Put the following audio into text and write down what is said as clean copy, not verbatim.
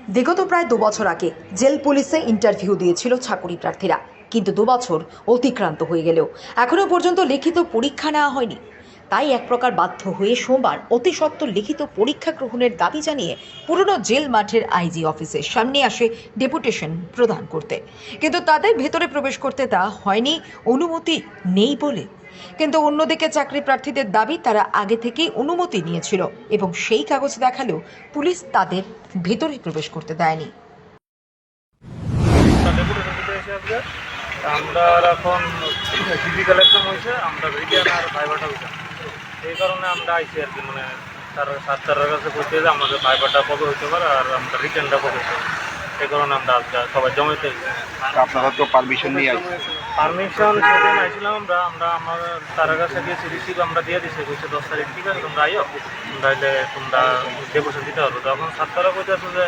বিগত প্রায় 2 বছর আগে জেল পুলিশে ইন্টারভিউ দিয়েছিল চাকরি প্রার্থীরা, কিন্তু 2 বছর অতিক্রান্ত হয়ে গেলেও এখনো পর্যন্ত লিখিত পরীক্ষা নেওয়া হয়নি। তাই এক প্রকার বাধ্য হয়ে সোমবার অতি সত্বর লিখিত পরীক্ষা গ্রহণের দাবি জানিয়ে পুরনো জেল মাঠের আইজি অফিসের সামনে আসে ডেপুটেশন প্রদান করতে, কিন্তু তাদের ভেতরে প্রবেশ করতে দেওয়া হয়নি, অনুমতি নেই বলে। কিন্তু অন্যদিকে চাকরি প্রার্থীদের দাবি তারা আগে থেকেই অনুমতি নিয়েছিল এবং সেই কাগজ দেখালেও পুলিশ তাদের ভেতরে প্রবেশ করতে দেয়নি। আমরা এখন ফিজিক্যাল এক্সাম হয়েছে, আমরা রিটার্ন আর ভাইভাটা হয়েছে, এই কারণে আমরা আইসি আর কি, মানে স্যারের কাছে বলতে যে আমাদের ভাইভাটা কবে হইতে পারে আর আমরা রিটার্নটা কবে হতে পারে, এই কারণে আমরা আজকে সবাই জমাইতে হয়েছি। আপনারা তো পারমিশন নিয়ে আসছেন? পারমিশন সেদিন আইছিলাম আমরা আমার তার কাছে গিয়েছি, রিসিভ আমরা দিয়ে দিচ্ছি, বলছে 10 তারিখ ঠিক আছে তোমরা আইও, তোমরা এলে তোমরা ডেপুটেশন দিতে পারবো। তখন ছাত্ররা বলতেছে যে